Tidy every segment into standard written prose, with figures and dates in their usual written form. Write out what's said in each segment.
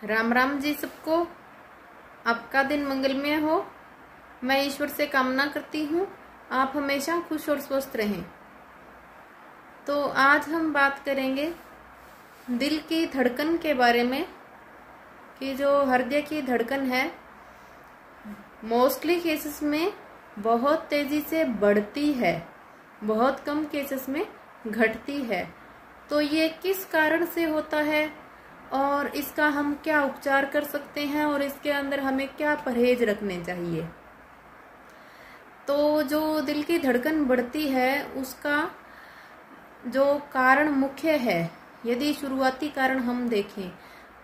राम राम जी सबको। आपका दिन मंगलमय हो। मैं ईश्वर से कामना करती हूँ आप हमेशा खुश और स्वस्थ रहें। तो आज हम बात करेंगे दिल की धड़कन के बारे में कि जो हृदय की धड़कन है मोस्टली केसेस में बहुत तेजी से बढ़ती है, बहुत कम केसेस में घटती है। तो ये किस कारण से होता है और इसका हम क्या उपचार कर सकते हैं और इसके अंदर हमें क्या परहेज रखने चाहिए। तो जो दिल की धड़कन बढ़ती है उसका जो कारण मुख्य है, यदि शुरुआती कारण हम देखें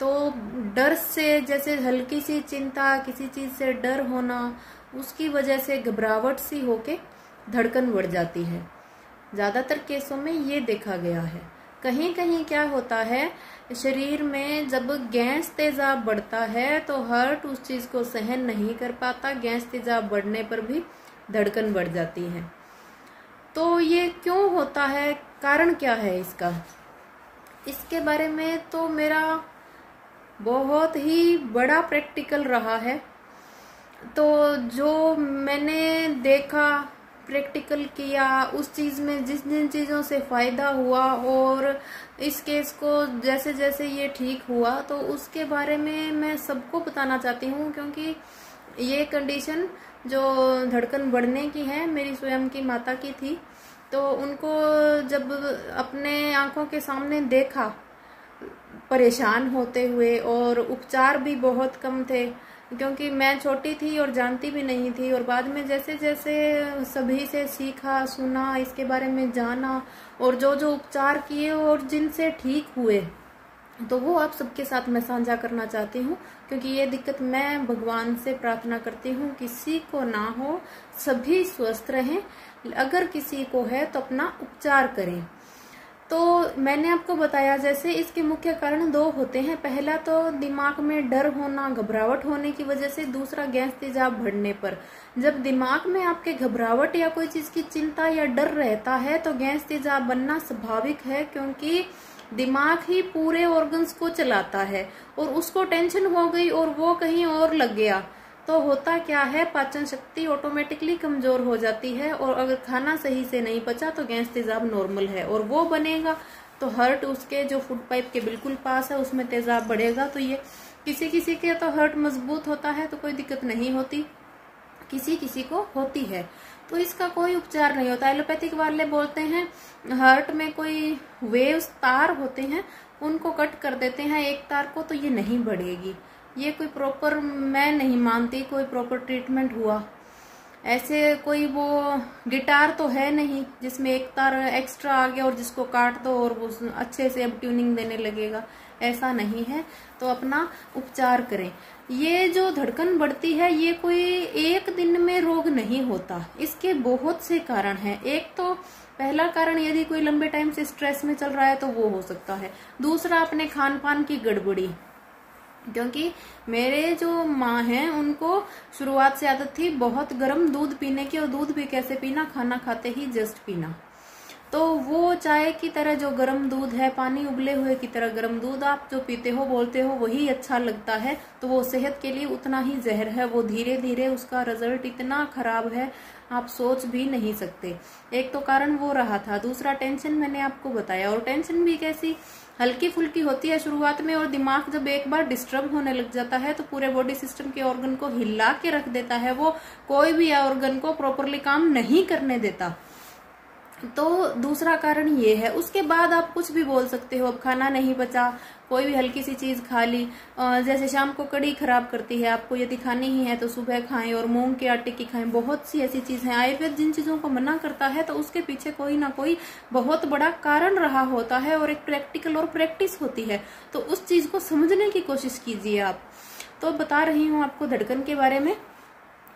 तो डर से, जैसे हल्की सी चिंता, किसी चीज से डर होना, उसकी वजह से घबराहट सी होके धड़कन बढ़ जाती है। ज्यादातर केसों में ये देखा गया है। कहीं कहीं क्या होता है, शरीर में जब गैस तेजाब बढ़ता है तो हार्ट उस चीज को सहन नहीं कर पाता, गैस तेजाब बढ़ने पर भी धड़कन बढ़ जाती है। तो ये क्यों होता है, कारण क्या है इसका, इसके बारे में तो मेरा बहुत ही बड़ा प्रैक्टिकल रहा है। तो जो मैंने देखा, प्रैक्टिकल किया, उस चीज में जिन जिन चीजों से फायदा हुआ और इस केस को जैसे जैसे ये ठीक हुआ तो उसके बारे में मैं सबको बताना चाहती हूँ। क्योंकि ये कंडीशन जो धड़कन बढ़ने की है मेरी स्वयं की माता की थी। तो उनको जब अपने आंखों के सामने देखा परेशान होते हुए, और उपचार भी बहुत कम थे क्योंकि मैं छोटी थी और जानती भी नहीं थी। और बाद में जैसे जैसे सभी से सीखा, सुना, इसके बारे में जाना और जो जो उपचार किए और जिनसे ठीक हुए, तो वो आप सबके साथ मैं साझा करना चाहती हूँ। क्योंकि ये दिक्कत मैं भगवान से प्रार्थना करती हूँ किसी को ना हो, सभी स्वस्थ रहें। अगर किसी को है तो अपना उपचार करें। तो मैंने आपको बताया जैसे इसके मुख्य कारण दो होते हैं। पहला तो दिमाग में डर होना, घबराहट होने की वजह से। दूसरा गैस तेजाब बढ़ने पर। जब दिमाग में आपके घबराहट या कोई चीज की चिंता या डर रहता है तो गैस तेजाब बनना स्वाभाविक है, क्योंकि दिमाग ही पूरे ऑर्गन्स को चलाता है और उसको टेंशन हो गई और वो कहीं और लग गया तो होता क्या है, पाचन शक्ति ऑटोमेटिकली कमजोर हो जाती है। और अगर खाना सही से नहीं पचा तो गैस तेजाब नॉर्मल है और वो बनेगा तो हार्ट उसके जो फूड पाइप के बिल्कुल पास है उसमें तेजाब बढ़ेगा। तो ये किसी किसी के तो हार्ट मजबूत होता है तो कोई दिक्कत नहीं होती, किसी किसी को होती है तो इसका कोई उपचार नहीं होता। एलोपैथिक वाले बोलते हैं हार्ट में कोई वेव्स, तार होते हैं, उनको कट कर देते हैं एक तार को तो ये नहीं बढ़ेगी। ये कोई प्रॉपर, मैं नहीं मानती कोई प्रॉपर ट्रीटमेंट हुआ। ऐसे कोई वो गिटार तो है नहीं जिसमें एक तार एक्स्ट्रा आ गया और जिसको काट दो और वो अच्छे से अब ट्यूनिंग देने लगेगा, ऐसा नहीं है। तो अपना उपचार करें। ये जो धड़कन बढ़ती है ये कोई एक दिन में रोग नहीं होता, इसके बहुत से कारण हैं। एक तो पहला कारण, यदि कोई लंबे टाइम से स्ट्रेस में चल रहा है तो वो हो सकता है। दूसरा, अपने खान पान की गड़बड़ी, क्योंकि मेरे जो माँ हैं उनको शुरुआत से आदत थी बहुत गर्म दूध पीने की, और दूध भी कैसे पीना, खाना खाते ही जस्ट पीना। तो वो चाय की तरह जो गर्म दूध है, पानी उबले हुए की तरह गर्म दूध आप जो पीते हो, बोलते हो वही अच्छा लगता है, तो वो सेहत के लिए उतना ही जहर है। वो धीरे धीरे उसका रिजल्ट इतना खराब है आप सोच भी नहीं सकते। एक तो कारण वो रहा था। दूसरा, टेंशन मैंने आपको बताया, और टेंशन भी कैसी, हल्की फुल्की होती है शुरुआत में, और दिमाग जब एक बार डिस्टर्ब होने लग जाता है तो पूरे बॉडी सिस्टम के ऑर्गन को हिला के रख देता है। वो कोई भी ऑर्गन को प्रॉपरली काम नहीं करने देता। तो दूसरा कारण ये है। उसके बाद आप कुछ भी बोल सकते हो, अब खाना नहीं बचा, कोई भी हल्की सी चीज खा ली, जैसे शाम को कड़ी खराब करती है, आपको यदि खानी ही है तो सुबह खाएं, और मूंग के आटे की खाएं। बहुत सी ऐसी चीज है, आयुर्वेद जिन चीजों को मना करता है तो उसके पीछे कोई ना कोई बहुत बड़ा कारण रहा होता है और एक प्रैक्टिकल और प्रैक्टिस होती है। तो उस चीज को समझने की कोशिश कीजिए आप। तो बता रही हूँ आपको धड़कन के बारे में।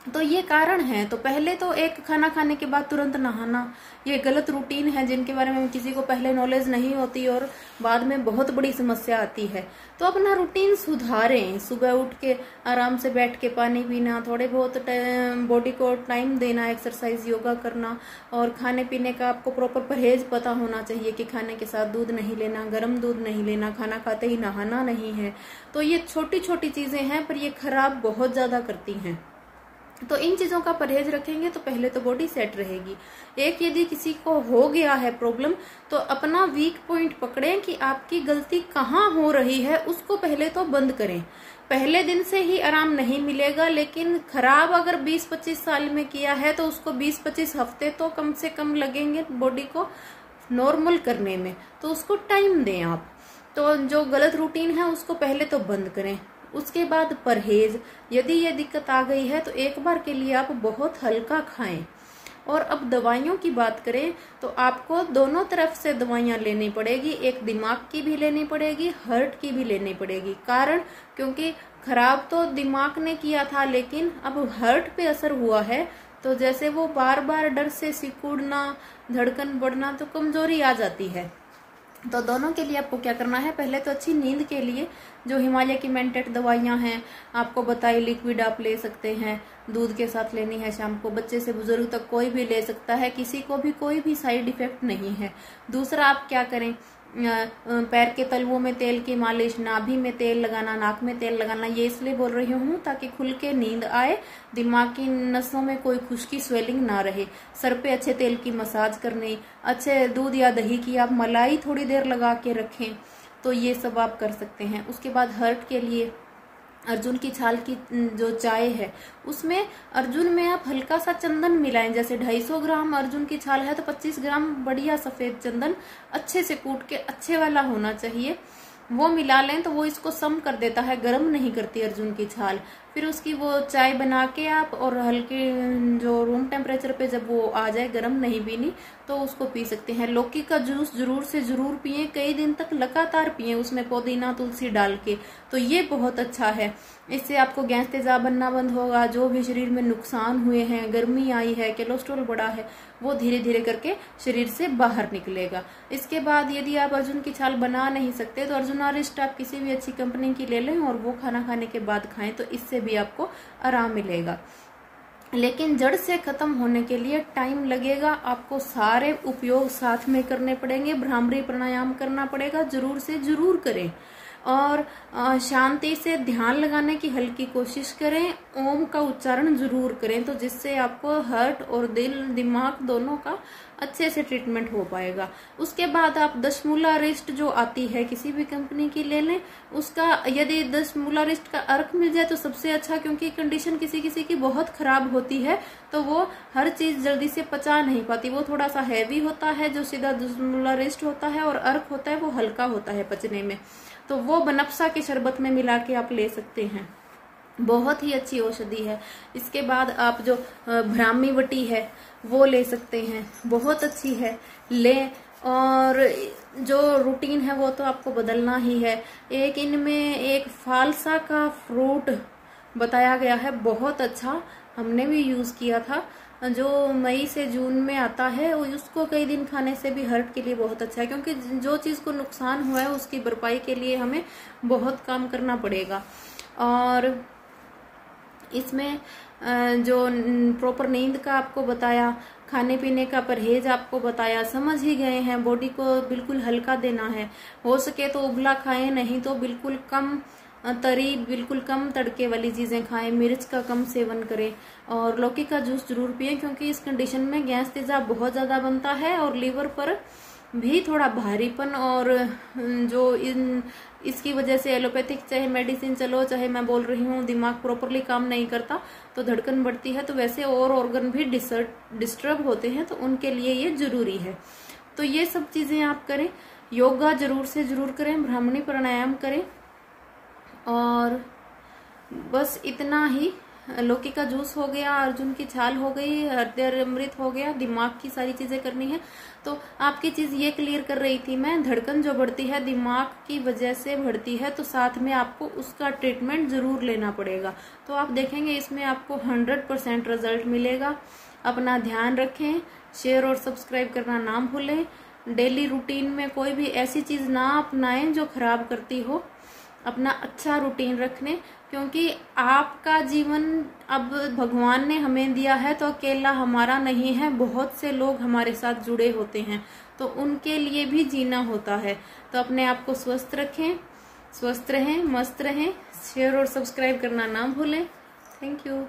तो ये कारण है। तो पहले तो एक खाना खाने के बाद तुरंत नहाना, ये गलत रूटीन है जिनके बारे में किसी को पहले नॉलेज नहीं होती और बाद में बहुत बड़ी समस्या आती है। तो अपना रूटीन सुधारें, सुबह उठ के आराम से बैठ के पानी पीना, थोड़े बहुत बॉडी को टाइम देना, एक्सरसाइज योगा करना, और खाने पीने का आपको प्रॉपर परहेज पता होना चाहिए कि खाने के साथ दूध नहीं लेना, गर्म दूध नहीं लेना, खाना खाते ही नहाना नहीं है। तो ये छोटी छोटी चीजें हैं पर ये खराब बहुत ज्यादा करती हैं। तो इन चीजों का परहेज रखेंगे तो पहले तो बॉडी सेट रहेगी। एक यदि किसी को हो गया है प्रॉब्लम तो अपना वीक पॉइंट पकड़ें कि आपकी गलती कहाँ हो रही है, उसको पहले तो बंद करें। पहले दिन से ही आराम नहीं मिलेगा, लेकिन खराब अगर 20-25 साल में किया है तो उसको 20-25 हफ्ते तो कम से कम लगेंगे बॉडी को नॉर्मल करने में, तो उसको टाइम दें आप। तो जो गलत रूटीन है उसको पहले तो बंद करें। उसके बाद परहेज, यदि ये दिक्कत आ गई है तो एक बार के लिए आप बहुत हल्का खाएं। और अब दवाइयों की बात करें तो आपको दोनों तरफ से दवाइयां लेनी पड़ेगी, एक दिमाग की भी लेनी पड़ेगी, हार्ट की भी लेनी पड़ेगी। कारण क्योंकि खराब तो दिमाग ने किया था लेकिन अब हार्ट पे असर हुआ है, तो जैसे वो बार बार डर से सिकुड़ना, धड़कन बढ़ना, तो कमजोरी आ जाती है। तो दोनों के लिए आपको क्या करना है, पहले तो अच्छी नींद के लिए जो हिमालय की मेंटेड दवाइयां हैं आपको बताई, लिक्विड आप ले सकते हैं, दूध के साथ लेनी है शाम को, बच्चे से बुजुर्ग तक कोई भी ले सकता है, किसी को भी कोई भी साइड इफेक्ट नहीं है। दूसरा आप क्या करें, पैर के तलवों में तेल की मालिश, नाभि में तेल लगाना, नाक में तेल लगाना। ये इसलिए बोल रही हूँ ताकि खुल के नींद आए, दिमाग की नसों में कोई खुश्की स्वेलिंग ना रहे। सर पे अच्छे तेल की मसाज करनी, अच्छे दूध या दही की आप मलाई थोड़ी देर लगा के रखें, तो ये सब आप कर सकते हैं। उसके बाद हार्ट के लिए अर्जुन की छाल की जो चाय है उसमें अर्जुन में आप हल्का सा चंदन मिलाएं, जैसे 250 ग्राम अर्जुन की छाल है तो 25 ग्राम बढ़िया सफेद चंदन अच्छे से कूट के अच्छे वाला होना चाहिए, वो मिला लें तो वो इसको सम कर देता है, गर्म नहीं करती अर्जुन की छाल। फिर उसकी वो चाय बना के आप और हल्के जो रूम टेम्परेचर पे जब वो आ जाए, गर्म नहीं पीनी, तो उसको पी सकते हैं। लौकी का जूस जरूर से जरूर पिए, कई दिन तक लगातार पिए, उसमें पुदीना तुलसी डाल के, तो ये बहुत अच्छा है। इससे आपको गैस तेजाब बनना बंद होगा, जो भी शरीर में नुकसान हुए हैं, गर्मी आई है, कोलेस्ट्रॉल बढ़ा है, वो धीरे धीरे करके शरीर से बाहर निकलेगा। इसके बाद यदि आप अर्जुन की छाल बना नहीं सकते तो अर्जुनारिस्ट आप किसी भी अच्छी कंपनी की ले लें और वो खाना खाने के बाद खाएं, तो इससे भी आपको आराम मिलेगा। लेकिन जड़ से खत्म होने के लिए टाइम लगेगा, आपको सारे उपयोग साथ में करने पड़ेंगे। भ्रामरी प्राणायाम करना पड़ेगा, जरूर से जरूर करें, और शांति से ध्यान लगाने की हल्की कोशिश करें, ओम का उच्चारण जरूर करें, तो जिससे आपको हार्ट और दिल दिमाग दोनों का अच्छे से ट्रीटमेंट हो पाएगा। उसके बाद आप 10 मूला रिस्ट जो आती है किसी भी कंपनी की ले लें, उसका यदि 10 मूला रिस्ट का अर्क मिल जाए तो सबसे अच्छा, क्योंकि कंडीशन किसी किसी की बहुत खराब होती है तो वो हर चीज जल्दी से पचा नहीं पाती, वो थोड़ा सा हैवी होता है जो सीधा 10 मूला रिस्ट होता है, और अर्क होता है वो हल्का होता है पचने में, तो वो बनफसा के शरबत में मिला के आप ले सकते हैं, बहुत ही अच्छी औषधि है। इसके बाद आप जो ब्राह्मी वटी है वो ले सकते हैं, बहुत अच्छी है, लें। और जो रूटीन है वो तो आपको बदलना ही है। एक इनमें एक फालसा का फ्रूट बताया गया है, बहुत अच्छा, हमने भी यूज किया था, जो मई से जून में आता है, उसको कई दिन खाने से भी हार्ट के लिए बहुत अच्छा है, क्योंकि जो चीज को नुकसान हुआ है उसकी भरपाई के लिए हमें बहुत काम करना पड़ेगा। और इसमें जो प्रॉपर नींद का आपको बताया, खाने पीने का परहेज आपको बताया, समझ ही गए हैं। बॉडी को बिल्कुल हल्का देना है, हो सके तो उबला खाएं, नहीं तो बिल्कुल कम तरी, बिल्कुल कम तड़के वाली चीजें खाएं, मिर्च का कम सेवन करें, और लौकी का जूस जरूर पिएं, क्योंकि इस कंडीशन में गैस तेजाब बहुत ज्यादा बनता है और लीवर पर भी थोड़ा भारीपन, और जो इसकी वजह से एलोपैथिक चाहे मेडिसिन चलो, चाहे मैं बोल रही हूँ दिमाग प्रॉपरली काम नहीं करता तो धड़कन बढ़ती है, तो वैसे और ऑर्गन भी डिस्टर्ब होते हैं, तो उनके लिए ये जरूरी है। तो ये सब चीजें आप करें, योगा जरूर से जरूर करें, ब्राह्मणी प्राणायाम करें, और बस इतना ही लौकी का जूस हो गया, अर्जुन की छाल हो गई, हृदय अमृत हो गया, दिमाग की सारी चीजें करनी है। तो आपकी चीज ये क्लियर कर रही थी मैं, धड़कन जो बढ़ती है दिमाग की वजह से बढ़ती है, तो साथ में आपको उसका ट्रीटमेंट जरूर लेना पड़ेगा। तो आप देखेंगे इसमें आपको 100% रिजल्ट मिलेगा। अपना ध्यान रखें, शेयर और सब्सक्राइब करना ना भूलें। डेली रूटीन में कोई भी ऐसी चीज ना अपनाएं जो खराब करती हो। अपना अच्छा रूटीन रखने, क्योंकि आपका जीवन अब भगवान ने हमें दिया है तो अकेला हमारा नहीं है, बहुत से लोग हमारे साथ जुड़े होते हैं, तो उनके लिए भी जीना होता है। तो अपने आप को स्वस्थ रखें, स्वस्थ रहें, मस्त रहें। शेयर और सब्सक्राइब करना ना भूलें। Thank you.